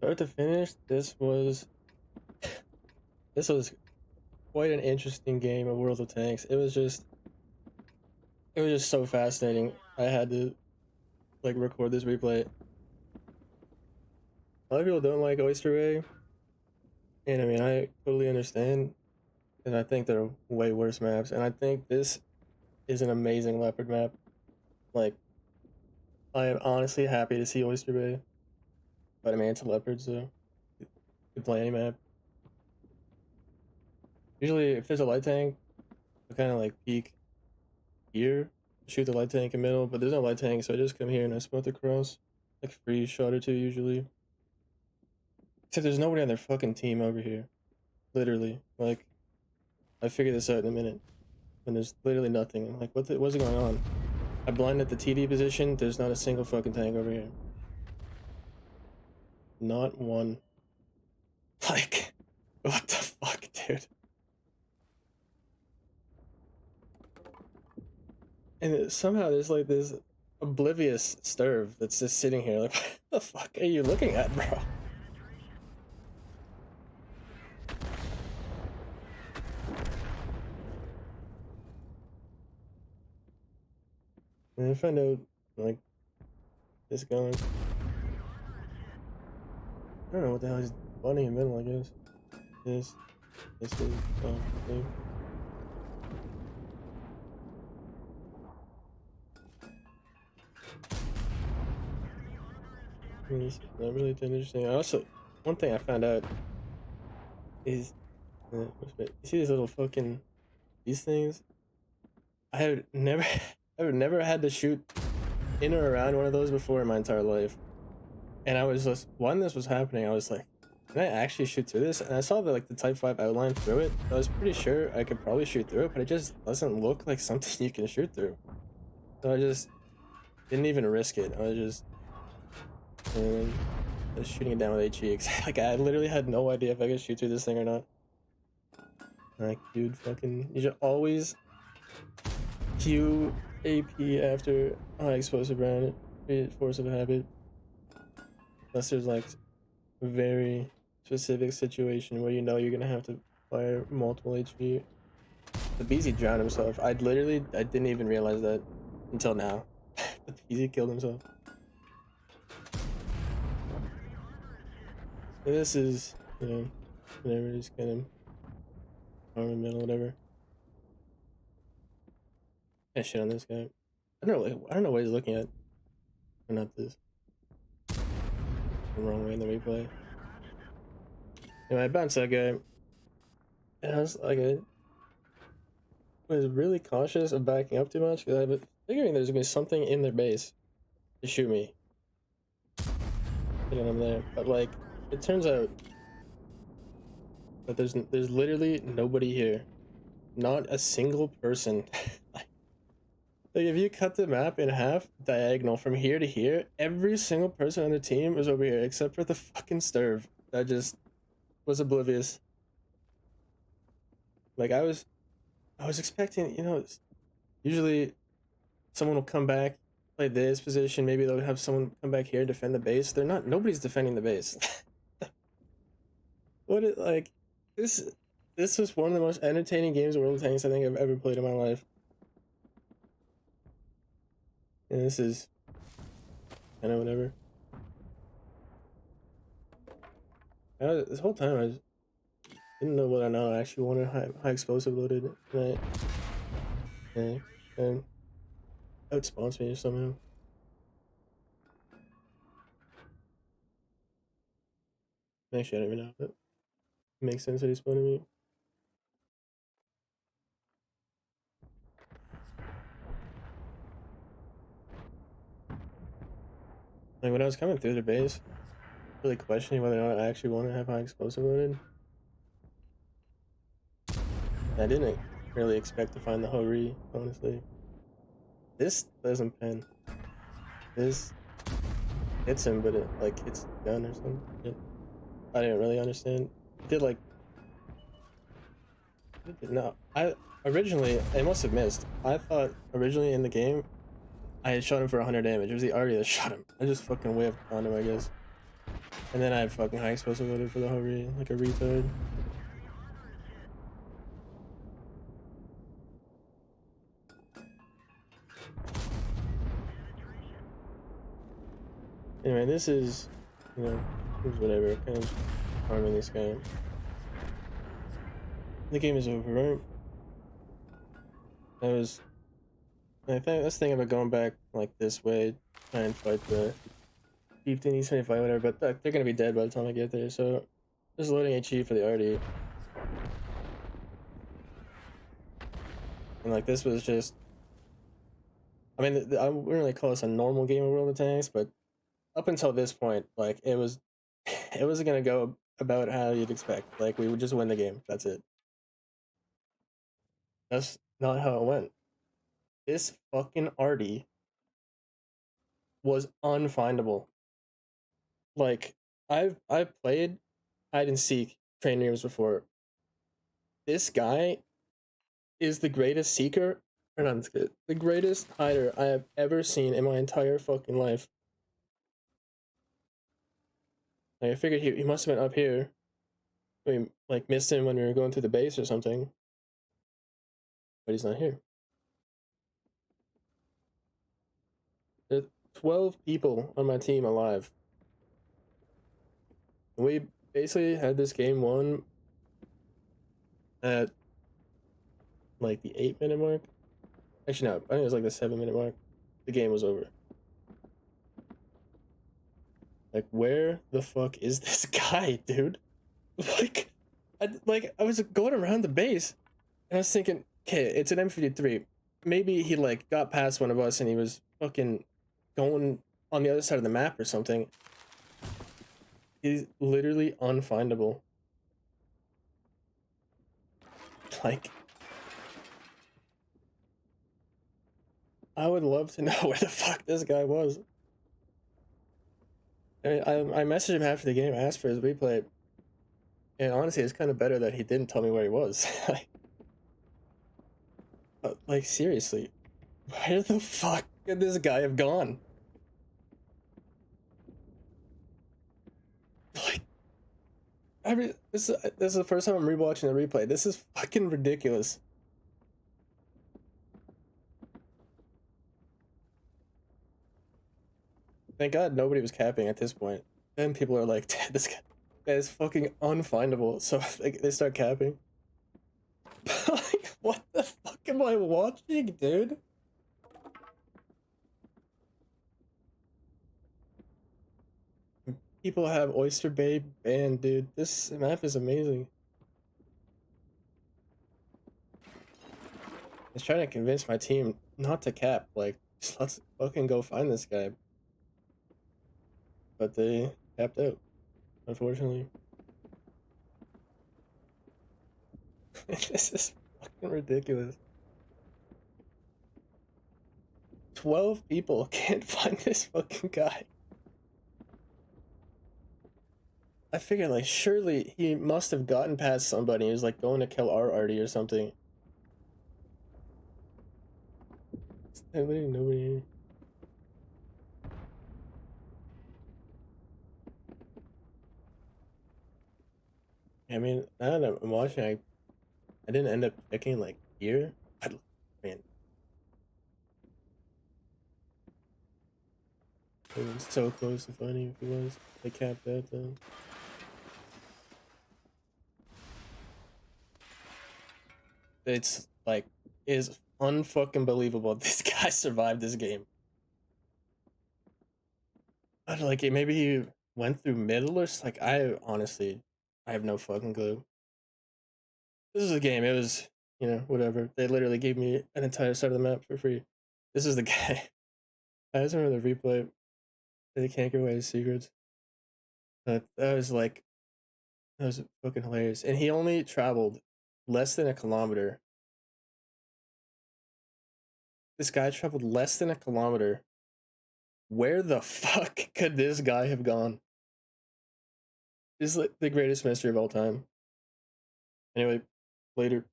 Start to finish, this was quite an interesting game of World of Tanks. It was just so fascinating. I had to like record this replay. A lot of people don't like Oyster Bay, and I mean I totally understand, and I think there are way worse maps, and I think this is an amazing Leopard map. Like I am honestly happy to see Oyster Bay, but I mean it's a Leopard, so you can play any map. Usually, if there's a light tank, I kind of like peek here, shoot the light tank in the middle, but there's no light tank, so I just come here and I smoke across, like free shot or two usually. Except there's nobody on their fucking team over here, literally. Like, I figured this out in a minute, and there's literally nothing. I'm like, what's going on? I blinded the TD position. There's not a single fucking tank over here. Not one. Like, what the fuck, dude? And somehow there's like this oblivious Sturv that's just sitting here like, what the fuck are you looking at, bro? And I find out, like, this going. I don't know what the hell he's bunny in the middle, I guess. This is, oh, okay. It's not really that interesting. I also, one thing I found out is, you see these little fucking, these things? I have never, I've never had to shoot in or around one of those before in my entire life. And I was just, when this was happening, I was like, can I actually shoot through this? And I saw the Type 5 outline through it. I was pretty sure I could probably shoot through it, but it just doesn't look like something you can shoot through. So I just didn't even risk it. I was just shooting it down with HE. Like, I literally had no idea if I could shoot through this thing or not. Like, dude, fucking, you should always Q AP after high explosive round. Force of habit. Unless there's like a very specific situation where you know you're gonna have to fire multiple HE. The BZ drowned himself. I didn't even realize that until now. The BZ killed himself. And this is, you know, whatever, just kind of arm in the middle, whatever. I shit on this guy. I don't know what he's looking at. Or not this. The wrong way in the replay. Anyway, I bounced that guy. And I was like, I was really cautious of backing up too much because I was figuring there's gonna be something in their base to shoot me. Hitting them there. But like, it turns out that there's literally nobody here. Not a single person. Like, if you cut the map in half, diagonal, from here to here, every single person on the team was over here, except for the fucking Sturv. That just was oblivious. Like, I was expecting, you know, usually someone will come back, play this position, maybe they'll have someone come back here, defend the base. Nobody's defending the base. This was one of the most entertaining games of World of Tanks I think I've ever played in my life. And this is kind of whatever. This whole time I didn't know whether or not I actually wanted high explosive loaded tonight. And outspawns me somehow. Actually, I don't even know, but it makes sense that he's spawning me. Like, when I was coming through the base, really questioning whether or not I actually want to have high explosive loaded. I didn't really expect to find the Hori, honestly. This doesn't pen. This hits him, but it like hits the gun or something. I didn't really understand. It did like... No, it must have missed. I thought originally in the game, I had shot him for 100 damage. It was the Arty that shot him. I just fucking whiffed on him, I guess. And then I have fucking high explosive loaded for the hover like a retard. Anyway, this is, you know, whatever, kind of farming this guy. The game is over, right? I think that's the thing about going back like this way, try and fight the chieftain, he's gonna fight whatever, but they're gonna be dead by the time I get there, so just loading a chief for the RD. And like this was just, I mean, I wouldn't really call this a normal game of World of Tanks, but up until this point, like it was, it wasn't gonna go about how you'd expect. Like we would just win the game. That's it. That's not how it went. This fucking Artie was unfindable. Like I've played hide and seek training rooms before. This guy is the greatest seeker, or not the greatest hider I have ever seen in my entire fucking life. Like, I figured he must have been up here. We like missed him when we were going through the base or something, but he's not here. There's 12 people on my team alive. We basically had this game won at like the 8-minute mark. Actually, no, I think it was like the 7-minute mark. The game was over. Like, where the fuck is this guy, dude? I was going around the base, and I was thinking, okay, it's an M53. Maybe he like got past one of us, and he was fucking going on the other side of the map or something. He's literally unfindable. Like, I would love to know where the fuck this guy was. I messaged him after the game, asked for his replay, and honestly, it's kind of better that he didn't tell me where he was. Like seriously, where the fuck could this guy have gone? Like, I mean, this is the first time I'm rewatching the replay. This is fucking ridiculous. Thank God nobody was capping at this point. Then people are like, this guy is fucking unfindable. So like, they start capping. Like, what the fuck am I watching, dude? People have Oyster Bay banned, dude. This map is amazing. I was trying to convince my team not to cap. Like, just let's fucking go find this guy. But they capped out, unfortunately. This is fucking ridiculous. 12 people can't find this fucking guy. I figured, like, surely he must have gotten past somebody. He was, like, going to kill our Artie or something. There's literally nobody here. I mean, now that I'm watching, I didn't end up checking, like, here. But, man. It was so close to finding if he was. They capped out, though. It's like is unfucking believable. This guy survived this game. I don't like it. Maybe he went through middle or like I honestly, I have no fucking clue. This is a game. It was whatever. They literally gave me an entire side of the map for free. This is the guy. I just remember the replay. They can't give away his secrets. That was like that was fucking hilarious. And he only traveled less than a kilometer. This guy traveled less than a kilometer. Where the fuck could this guy have gone? This is like the greatest mystery of all time. Anyway, later.